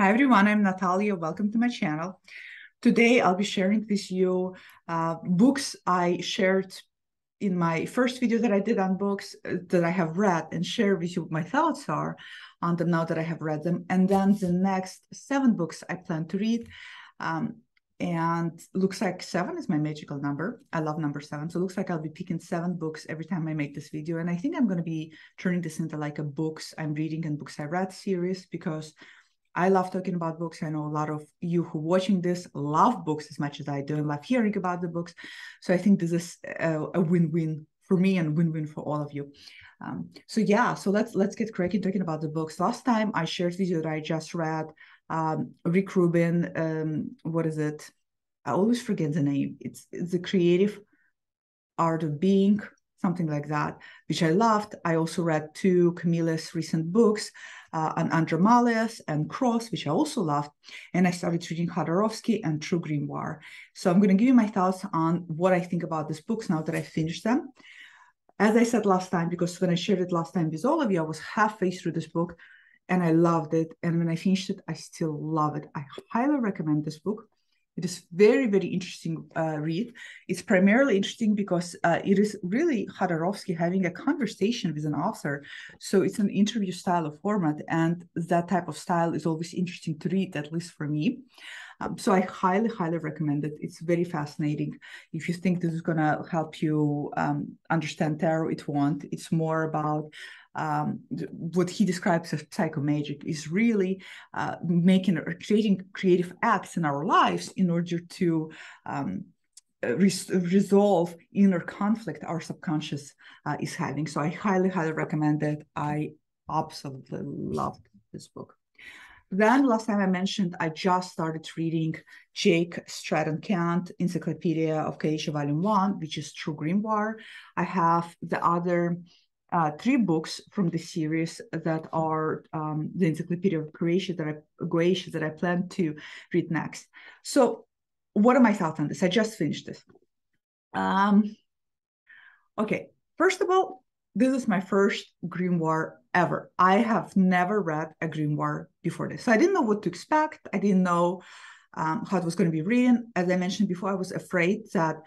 Hi everyone, I'm Natalia. Welcome to my channel. Today I'll be sharing with you books I shared in my first video that I did on books that I have read and share with you what my thoughts are on them now that I have read them. And then the next 7 books I plan to read. And looks like 7 is my magical number. I love number 7. So it looks like I'll be picking 7 books every time I make this video. And I think I'm going to be turning this into like a books I'm reading and books I read series because I love talking about books. I know a lot of you who are watching this love books as much as I do and love hearing about the books. So I think this is a win-win for me and win-win for all of you. So let's get cracking talking about the books. Last time I shared with you that I just read Rick Rubin. What is it? I always forget the name. It's The Creative Art of Being, something like that, which I loved. I also read 2 Camilla's recent books on Andromalias and Cross, which I also loved. And I started reading Jodorowsky and True Grimoire. So I'm going to give you my thoughts on what I think about these books now that I finished them. As I said last time, because when I shared it last time with all of you, I was halfway through this book and I loved it. And when I finished it, I still love it. I highly recommend this book. It is very, very interesting read. It's primarily interesting because it is really Jodorowsky having a conversation with an author. So it's an interview style of format. And that type of style is always interesting to read, at least for me. So I highly, highly recommend it. It's very fascinating. If you think this is going to help you understand tarot, it won't. It's more about what he describes as psychomagic is really creating creative acts in our lives in order to resolve inner conflict our subconscious is having. So I highly, highly recommend it. I absolutely loved this book. Then last time I mentioned, I just started reading Jake Stratton-Kent, Encyclopedia of Croatia, Volume 1, which is True Grimoire. I have the other 3 books from the series that are the Encyclopedia of Croatia that I plan to read next. So what are my thoughts on this? I just finished this. Okay, first of all, this is my first grimoire ever. I have never read a grimoire before this. So I didn't know what to expect. I didn't know how it was going to be written. As I mentioned before, I was afraid that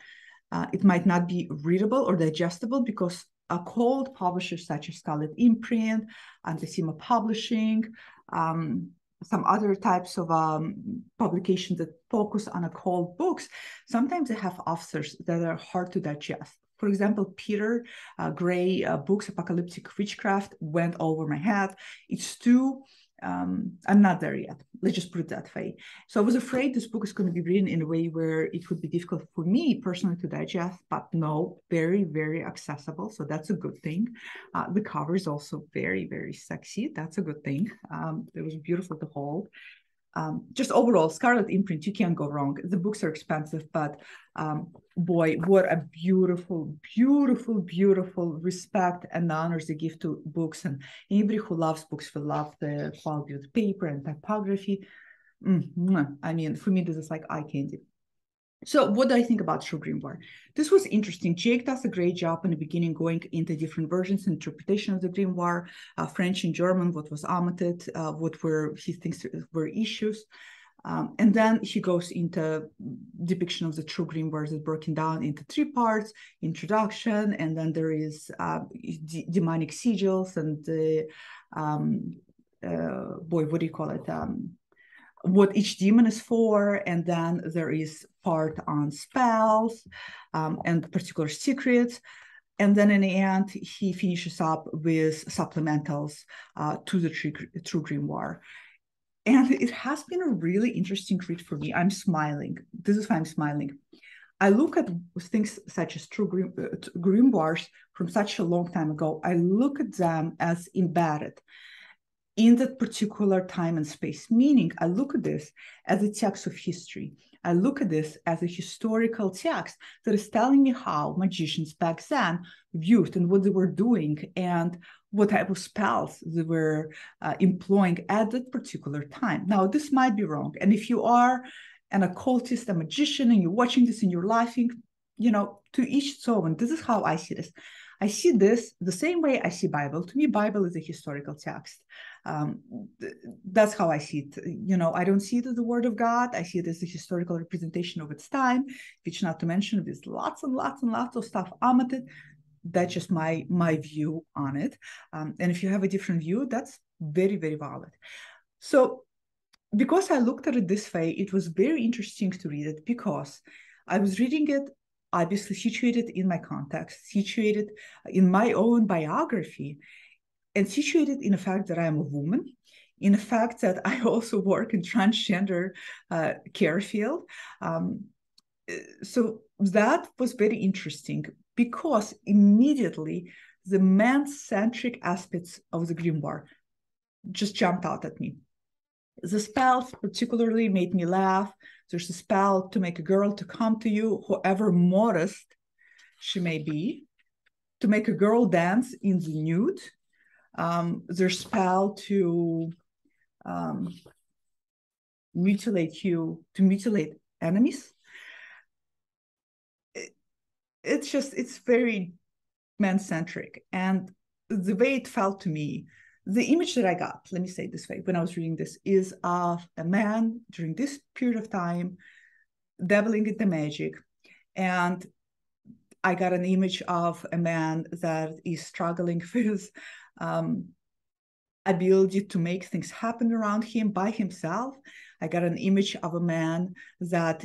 it might not be readable or digestible because occult publishers such as Scarlet Imprint, Antecima Publishing, some other types of publications that focus on occult books, sometimes they have authors that are hard to digest. For example, Peter Gray books, Apocalyptic Witchcraft, went over my head. It's too, I'm not there yet. Let's just put it that way. So I was afraid this book is going to be written in a way where it would be difficult for me personally to digest, but no, very, very accessible. So that's a good thing. The cover is also very, very sexy. That's a good thing. It was beautiful to hold. Just overall, Scarlet Imprint, you can't go wrong. The books are expensive, but boy, what a beautiful, beautiful, beautiful respect and honors they give to books. And anybody who loves books will love the quality of the paper and typography. I mean, for me, this is like eye candy. So what do I think about True Grimoire? This was interesting. Jake does a great job in the beginning going into different versions and interpretation of the grimoire, French and German, what was omitted, what were he thinks were issues. And then he goes into depiction of the True Grimoire that's broken down into 3 parts, introduction, and then there is demonic sigils and the, what do you call it? What each demon is for, and then there is part on spells and particular secrets. And then in the end, he finishes up with supplementals to the True Grimoire. And it has been a really interesting read for me. I'm smiling. This is why I'm smiling. I look at things such as True Grimoires from such a long time ago. I look at them as embedded in that particular time and space, meaning I look at this as a text of history. I look at this as a historical text that is telling me how magicians back then viewed and what they were doing and what type of spells they were employing at that particular time. Now, this might be wrong. And if you are an occultist, a magician, and you're watching this and you're laughing, to each its own. This is how I see this. I see this the same way I see Bible. To me, Bible is a historical text. That's how I see it. You know, I don't see it as the word of God. I see it as a historical representation of its time, which, not to mention, there's lots and lots and lots of stuff on it. That's just my view on it. And if you have a different view, that's very, very valid. So because I looked at it this way, it was very interesting to read it, because I was reading it obviously situated in my context, situated in my own biography, and situated in the fact that I am a woman, in the fact that I also work in transgender care field. So that was very interesting, because immediately the man-centric aspects of the grimoire just jumped out at me. The spells particularly made me laugh. There's a spell to make a girl to come to you, however modest she may be, to make a girl dance in the nude. There's spell to mutilate enemies. It's very man-centric. And the way it felt to me, the image that I got, let me say it this way, when I was reading this, is of a man during this period of time dabbling in the magic. And I got an image of a man that is struggling with ability to make things happen around him by himself. I got an image of a man that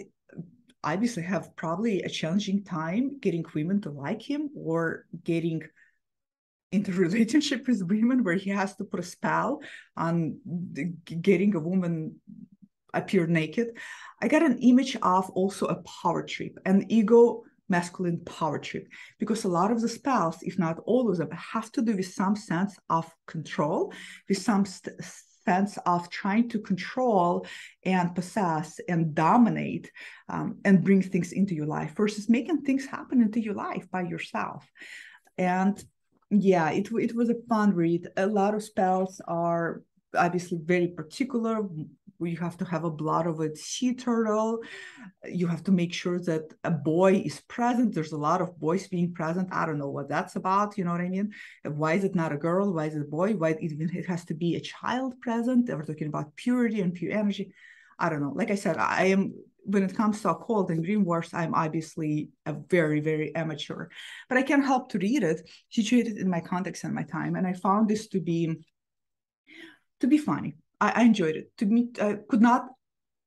obviously have probably a challenging time getting women to like him, or getting into relationship with women where he has to put a spell on getting a woman appear naked. I got an image of also a power trip, an ego masculine power trip, because a lot of the spells, if not all of them, have to do with some sense of control, with some sense of trying to control and possess and dominate, and bring things into your life, versus making things happen into your life by yourself. And yeah, it was a fun read. A lot of spells are obviously very particular. You have to have a blood of a sea turtle. You have to make sure that a boy is present. There's a lot of boys being present. I don't know what that's about. You know what I mean? Why is it not a girl? Why is it a boy? Why it has to be a child present? They were talking about purity and pure energy. I don't know. Like I said, I am, when it comes to occult and grimoires, I'm obviously a very, very amateur, but I can't help to read it, situated in my context and my time. And I found this to be funny. I enjoyed it. To me, I could not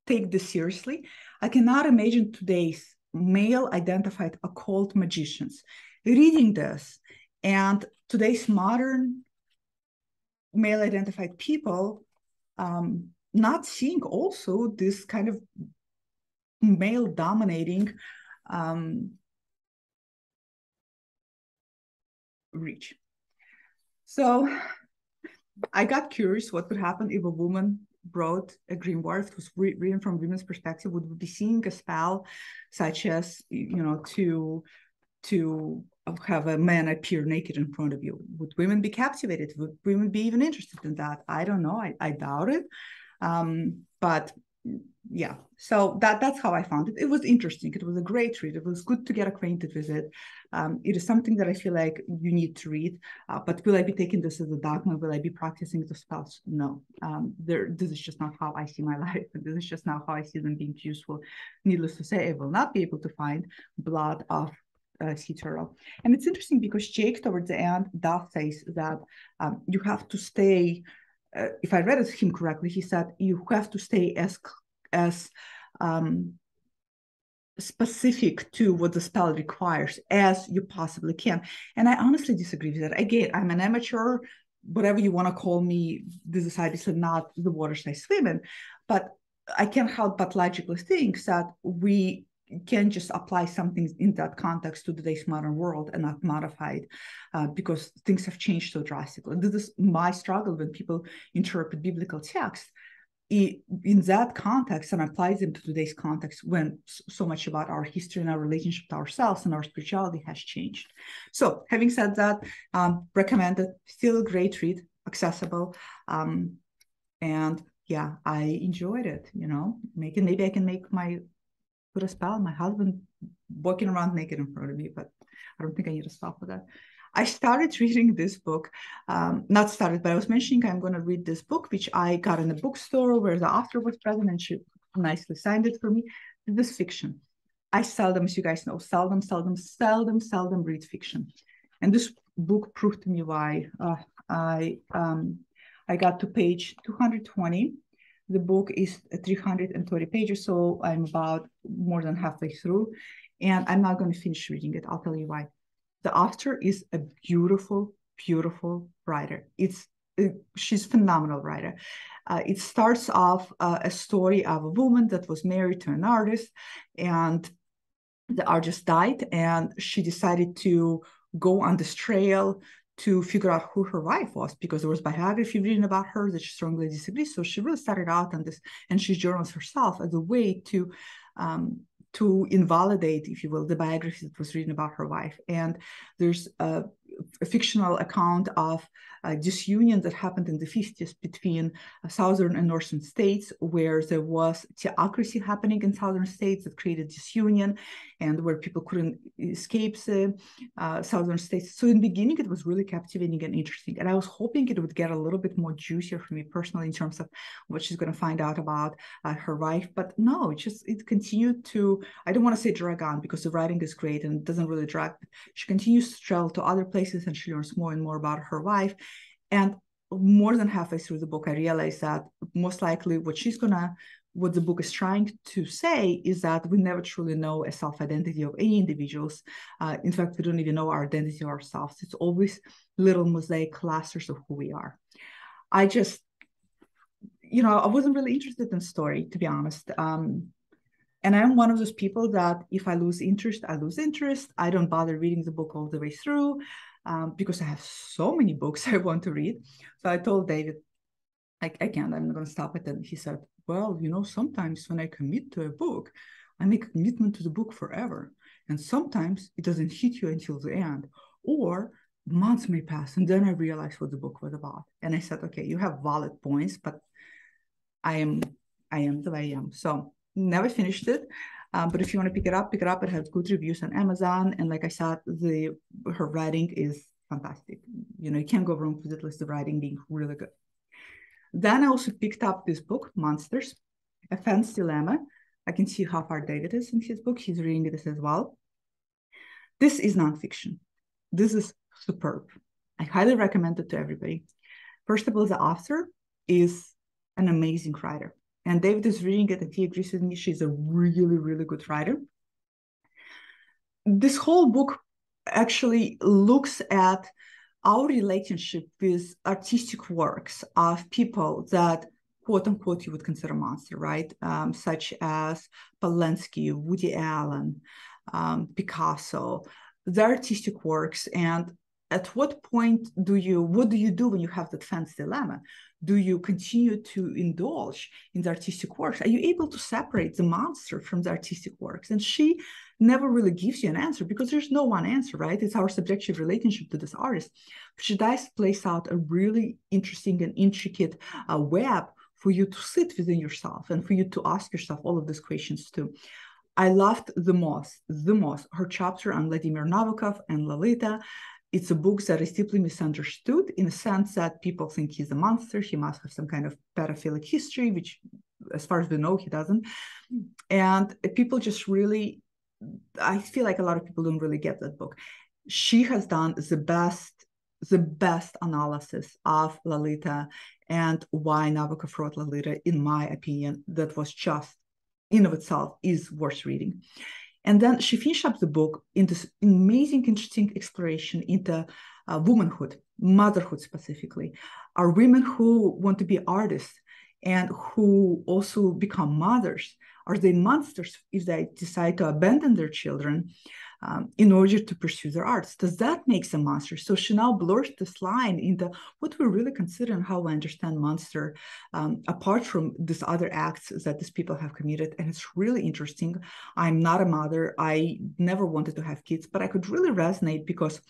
take this seriously. I cannot imagine today's male identified occult magicians reading this, and today's modern male identified people not seeing also this kind of male dominating reach. So I got curious what would happen if a woman wrote a grimoire. If it was written from women's perspective, would we be seeing a spell such as, to have a man appear naked in front of you? Would women be captivated? Would women be even interested in that? I don't know. I doubt it. But yeah, so that's how I found it. It was interesting. It was a great read. It was good to get acquainted with it. It is something that I feel like you need to read. But will I be taking this as a dogma? Will I be practicing the spells? No. This is just not how I see my life. This is just not how I see them being useful. Needless to say, I will not be able to find blood of sea turtle. And it's interesting because Jake, towards the end, does say that you have to stay. If I read it him correctly, he said you have to stay as specific to what the spell requires as you possibly can. And I honestly disagree with that. Again, I'm an amateur, whatever you want to call me. This is obviously not the waters I swim in, but I can't help but logically think that we can just apply something in that context to today's modern world and not modify it, because things have changed so drastically. This is my struggle when people interpret biblical text in that context and applies them to today's context, when so much about our history and our relationship to ourselves and our spirituality has changed. So having said that, recommended, still a great read, accessible. And yeah, I enjoyed it, maybe I can put a spell on my husband walking around naked in front of me, but I don't think I need a spell for that. I started reading this book, not started, but I was mentioning I'm going to read this book, which I got in a bookstore where the author was present and she nicely signed it for me. This fiction. I seldom, as you guys know, seldom read fiction. And this book proved to me why. I got to page 220. The book is 330 pages, so I'm about more than halfway through. And I'm not going to finish reading it. I'll tell you why. The author is a beautiful, beautiful writer. She's a phenomenal writer. It starts off a story of a woman that was married to an artist, and the artist died, and she decided to go on this trail to figure out who her wife was, because there was biography written about her that she strongly disagrees. So she really started out on this, and she journals herself as a way to invalidate, if you will, the biography that was written about her wife. And there's a fictional account of a disunion that happened in the 50s between southern and northern states, where there was theocracy happening in southern states that created disunion, and where people couldn't escape the southern states. So in the beginning, it was really captivating and interesting. And I was hoping it would get a little bit more juicier for me personally in terms of what she's going to find out about her wife. But no, it continued to, I don't want to say drag on, because the writing is great and it doesn't really drag. She continues to travel to other places and she learns more and more about her wife. And more than halfway through the book, I realized that most likely what the book is trying to say is that we never truly know a self-identity of any individuals. In fact, we don't even know our identity ourselves. It's always little mosaic clusters of who we are. I wasn't really interested in story, to be honest. And I'm one of those people that if I lose interest, I lose interest. I don't bother reading the book all the way through because I have so many books I want to read. So I told David, I can't, I'm not going to stop it. And he said, well, sometimes when I commit to a book, I make a commitment to the book forever. And sometimes it doesn't hit you until the end, or months may pass. And then I realized what the book was about. And I said, okay, you have valid points, but I am the way I am. So never finished it. But if you want to pick it up, it has good reviews on Amazon. And like I said, her writing is fantastic. You can't go wrong with it, with the writing being really good. Then I also picked up this book, Monsters, A Fan's Dilemma. I can see how far David is in his book. He's reading it as well. This is nonfiction. This is superb. I highly recommend it to everybody. First of all, the author is an amazing writer. And David is reading it and he agrees with me. She's a really, really good writer. This whole book actually looks at our relationship with artistic works of people that, quote unquote, you would consider monster, right? Such as Polanski, Woody Allen, Picasso, the artistic works. And at what point what do you do when you have that fan's dilemma? Do you continue to indulge in the artistic works? Are you able to separate the monster from the artistic works? And she never really gives you an answer, because there's no one answer, right? It's our subjective relationship to this artist. She does place out a really interesting and intricate web for you to sit within yourself and for you to ask yourself all of these questions too. I loved the most, her chapter on Vladimir Nabokov and Lolita. It's a book that is deeply misunderstood in the sense that people think he's a monster. He must have some kind of pedophilic history, which, as far as we know, he doesn't. And people just really, I feel like a lot of people don't really get that book. She has done the best analysis of Lolita and why Nabokov wrote Lolita, in my opinion, that was just, in of itself, is worth reading. And then she finished up the book in this amazing, interesting exploration into womanhood, motherhood specifically. Are women who want to be artists and who also become mothers, are they monsters if they decide to abandon their children in order to pursue their arts? Does that make them monsters? So she now blurs this line into what we really consider and how we understand monster, apart from these other acts that these people have committed. And it's really interesting. I'm not a mother. I never wanted to have kids, but I could really resonate because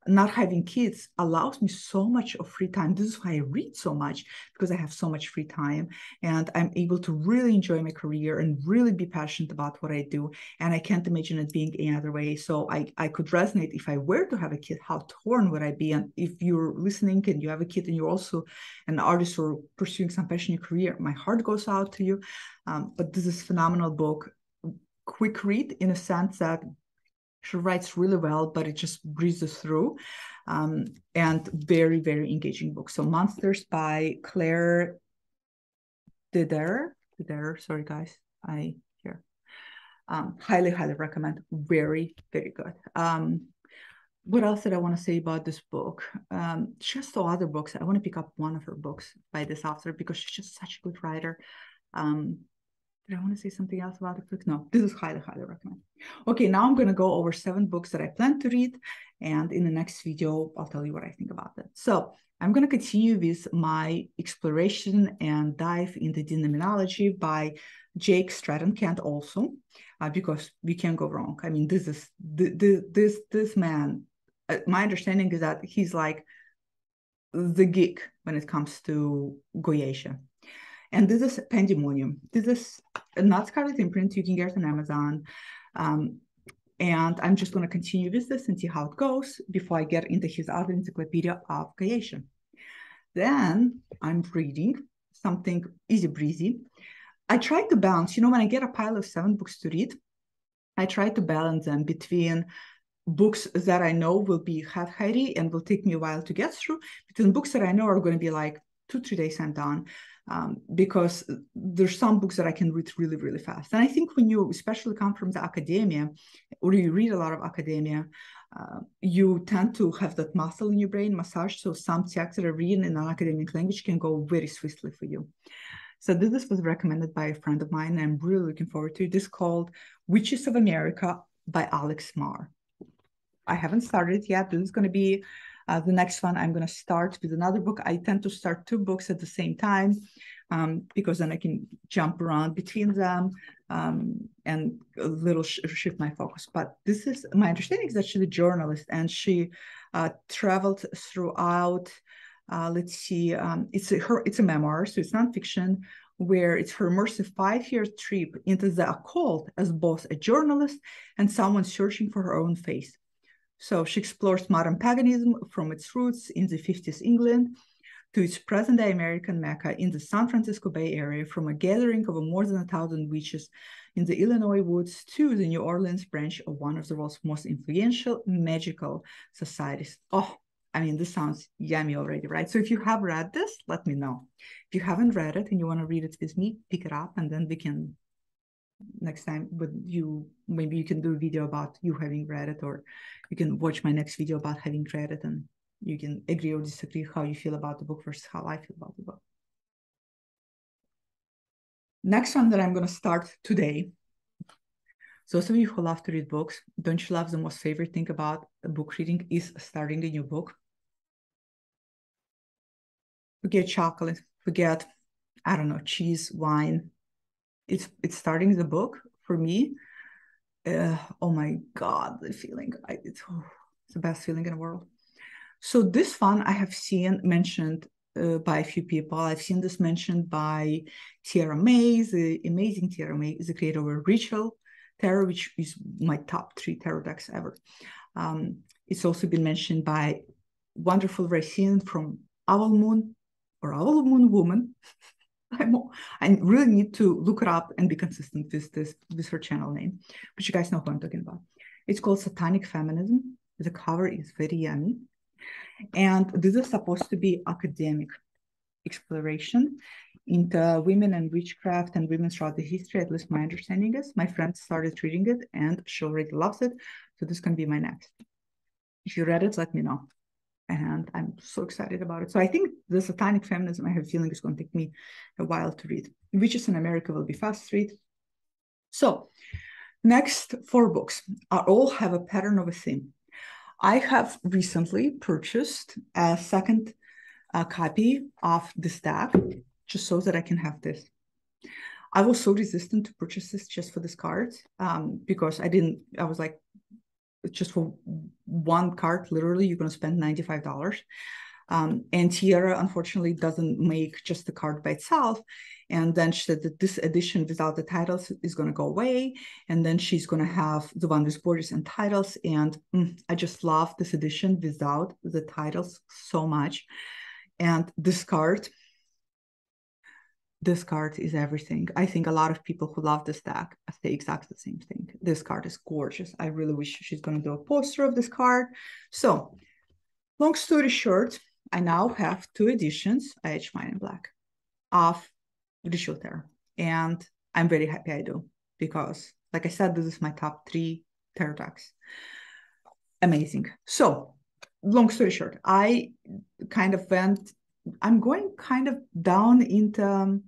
not having kids allows me so much of free time. This is why I read so much, because I have so much free time and I'm able to really enjoy my career and really be passionate about what I do. And I can't imagine it being any other way. So I could resonate if I were to have a kid, how torn would I be? And if you're listening and you have a kid and you're also an artist or pursuing some passionate career, my heart goes out to you. But this is a phenomenal book. Quick read in a sense that she writes really well, but it just breezes through. And very, very engaging book. So Monsters by Claire Deder. Sorry, guys. Highly, highly recommend. Very, very good. What else did I want to say about this book? She has two other books. I want to pick up one of her books by this author because she's just such a good writer. Did I want to say something else about the book? No, this is highly, highly recommend. Okay, now I'm going to go over 7 books that I plan to read. And in the next video, I'll tell you what I think about it. So I'm going to continue with my exploration and dive into demonology by Jake Stratton-Kent also, because we can't go wrong. I mean, this man, my understanding is that he's like the geek when it comes to Goetia. And this is Pandemonium. This is not Scarlet imprint. You can get it on Amazon. And I'm just going to continue with this and see how it goes before I get into his other encyclopedia of Goetia. Then I'm reading something easy breezy. I try to balance, when I get a pile of 7 books to read, I try to balance them between books that I know will be heavy and will take me a while to get through, between books that I know are going to be like 2-3 days I'm done. Because there's some books that I can read really, really fast. And I think when you especially come from the academia, or you read a lot of academia, you tend to have that muscle in your brain massaged. So some texts that are written in an academic language can go very swiftly for you. So this was recommended by a friend of mine, and I'm really looking forward to it. This is called Witches of America by Alex Marr. I haven't started yet. This is going to be the next one. I'm going to start with another book. I tend to start 2 books at the same time because then I can jump around between them and a little shift my focus. But this is, my understanding is that she's a journalist and she traveled throughout, let's see, it's a memoir, so it's nonfiction, where it's her immersive 5-year trip into the occult as both a journalist and someone searching for her own faith. So she explores modern paganism from its roots in the 50s England to its present-day American Mecca in the San Francisco Bay Area, from a gathering of more than 1,000 witches in the Illinois woods to the New Orleans branch of one of the world's most influential magical societies. Oh, I mean, this sounds yummy already, right? So if you have read this, let me know. If you haven't read it and you want to read it with me, pick it up and then we can next time with you, maybe you can do a video about you having read it, or you can watch my next video about having read it and you can agree or disagree how you feel about the book versus how I feel about the book. Next one that I'm going to start today. So those of you who love to read books, don't you love the most favorite thing about book reading is starting a new book? Forget chocolate, forget, I don't know, cheese, wine. It's starting the book for me. Oh my God, the feeling, it's the best feeling in the world. So this one I have seen mentioned by a few people. I've seen this mentioned by Tiara May, the amazing Tiara May, is the creator of Ritual Tarot, which is my top 3 tarot decks ever. It's also been mentioned by wonderful Racine from Owl Moon or Owl Moon Woman. I really need to look it up and be consistent with her channel name, but you guys know who I'm talking about. It's called Satanic Feminism. The cover is very yummy. And this is supposed to be academic exploration into women and witchcraft and women throughout the history, at least my understanding is. My friend started reading it and she already loves it. So this can be my next. If you read it, let me know. And I'm so excited about it. So I think the Satanic Feminism, I have a feeling, is going to take me a while to read. Witches in America will be fast read. So next 4 books all have a pattern of a theme. I have recently purchased a second copy of this deck just so that I can have this. I was so resistant to purchase this just for this card because I was like, just for one card, literally, you're going to spend $95. And Tiara, unfortunately, doesn't make just the card by itself. And then she said that this edition without the titles is going to go away. And then she's going to have the one with borders and titles. And I just love this edition without the titles so much. And this card is everything. I think a lot of people who love this deck say exactly the same thing. This card is gorgeous. I really wish she's going to do a poster of this card. So long story short, I now have 2 editions, IH Mine in Black, of Ritual Tarot. And I'm very happy I do, because, like I said, this is my top 3 tarot decks. Amazing. So, long story short, I'm going kind of down into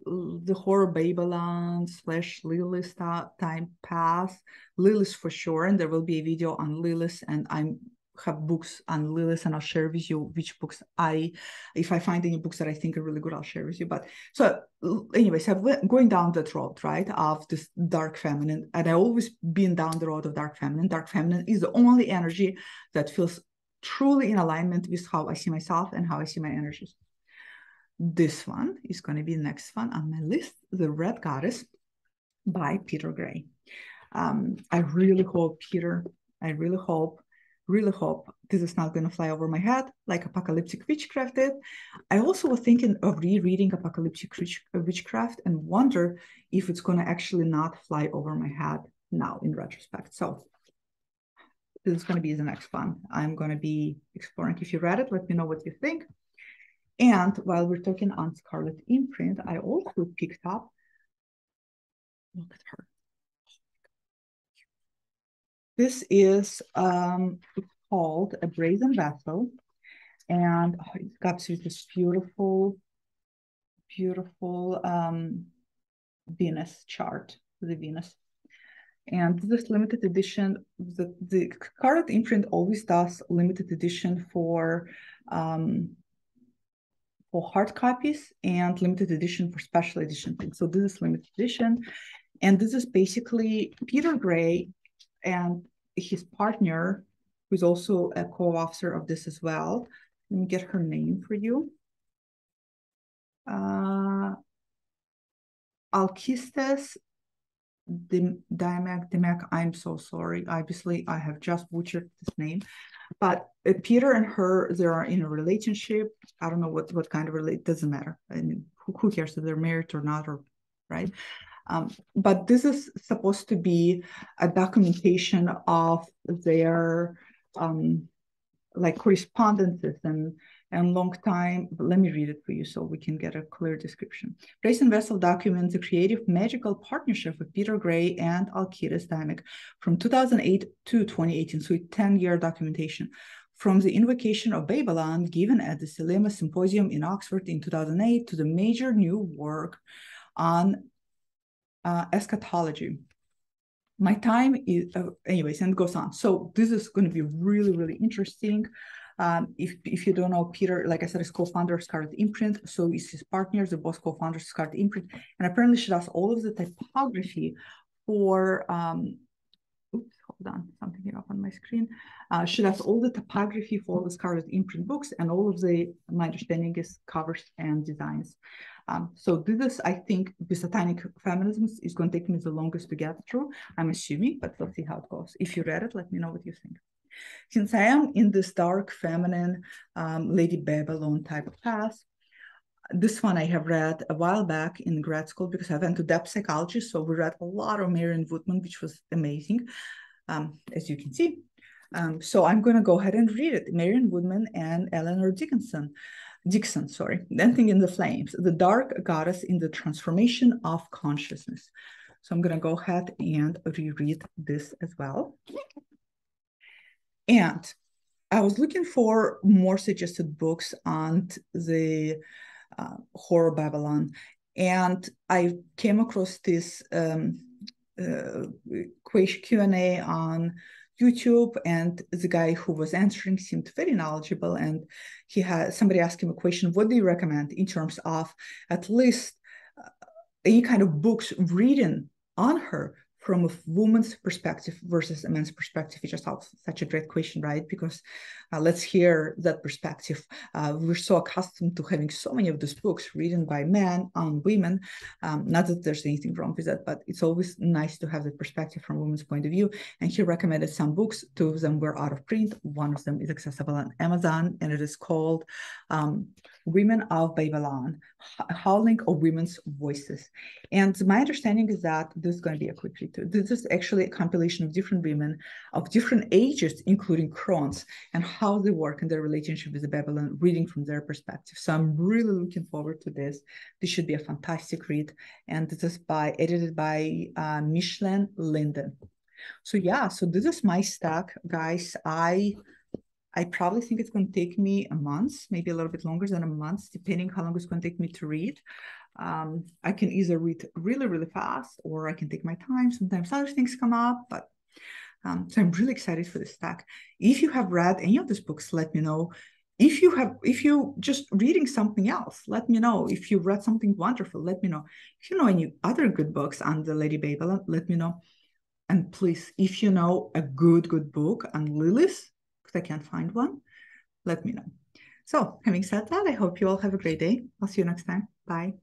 the horror Babylon / Lilith time path. Lilith for sure, and there will be a video on Lilith, and I'm have books on Lilith, and I'll share with you which books if I find any books that I think are really good, I'll share with you. But so anyways, I'm going down that road, right, of this dark feminine, and I've always been down the road of dark feminine. Dark feminine is the only energy that feels truly in alignment with how I see myself and how I see my energies. This one is going to be the next one on my list, The Red Goddess by Peter Gray. I really hope, Peter, I really hope this is not going to fly over my head like Apocalyptic Witchcraft did. I also was thinking of rereading Apocalyptic Witchcraft and wonder if it's going to actually not fly over my head now in retrospect. So this is going to be the next one I'm going to be exploring. If you read it, let me know what you think. And while we're talking on Scarlet Imprint, I also picked up, look at her. This is called A Brazen Vessel, and it's got this beautiful Venus chart, the Venus. And this limited edition, the Scarlet Imprint always does limited edition for hard copies and limited edition for special edition things. So this is limited edition, and this is basically Peter Gray and his partner, who's also a co-author of this as well. Let me get her name for you. Alkistes Dimek. I'm so sorry. Obviously, I have just butchered this name. But Peter and her, they are in a relationship. I don't know what kind of relate. Doesn't matter. I mean, who cares if they're married or not, or right? But this is supposed to be a documentation of their like correspondences and long time. Let me read it for you so we can get a clear description. Brazen Vessel documents a creative magical partnership with Peter Gray and Alkistes Dimek from 2008 to 2018, so a 10-year documentation. From the invocation of Babylon given at the Selema Symposium in Oxford in 2008 to the major new work on eschatology. My time is, anyways, and it goes on. So this is going to be really, really interesting. If you don't know, Peter, like I said, is co-founder of Scarlet Imprint. So is his partners, they're both co-founders of Scarlet Imprint. And apparently she does all of the typography for, oops, hold on, something here up on my screen. She does all the typography for all the Scarlet Imprint books, and all of the, my understanding is covers and designs. So this is, I think, the Satanic Feminism is going to take me the longest to get through, I'm assuming, but let's see how it goes. If you read it, let me know what you think. Since I am in this dark feminine Lady Babylon type of path, this one I have read a while back in grad school because I went to depth psychology. So we read a lot of Marion Woodman, which was amazing, as you can see. So I'm going to go ahead and read it. Marion Woodman and Eleanor Dixon, Dancing in the Flames, the Dark Goddess in the Transformation of Consciousness. So I'm going to go ahead and reread this as well. And I was looking for more suggested books on the horror Babylon, and I came across this Q&A on YouTube, and the guy who was answering seemed very knowledgeable, and he had somebody asked him a question: what do you recommend in terms of at least any kind of books written on her from a woman's perspective versus a man's perspective is just such a great question, right? Because let's hear that perspective. We're so accustomed to having so many of these books written by men on women. Not that there's anything wrong with that, but it's always nice to have the perspective from a woman's point of view. And he recommended some books. 2 of them were out of print. 1 of them is accessible on Amazon, and it is called Women of Babylon, Howling of Women's Voices. And my understanding is that this is going to be a quick read. This is actually a compilation of different women of different ages, including crowns, and how they work in their relationship with the Babylon, reading from their perspective. So I'm really looking forward to this. This should be a fantastic read. And this is edited by Micheline Linden. So yeah, so this is my stack, guys. I probably think it's going to take me a month, maybe a little bit longer than a month, depending how long it's going to take me to read. I can either read really, really fast, or I can take my time. Sometimes other things come up, but so I'm really excited for this stack. If you have read any of these books, let me know. If you just reading something else, let me know. If you read something wonderful, let me know. If you know any other good books on the Lady Babylon, let me know. And please, if you know a good book on Lilith, because I can't find one, let me know. So having said that, I hope you all have a great day. I'll see you next time. Bye.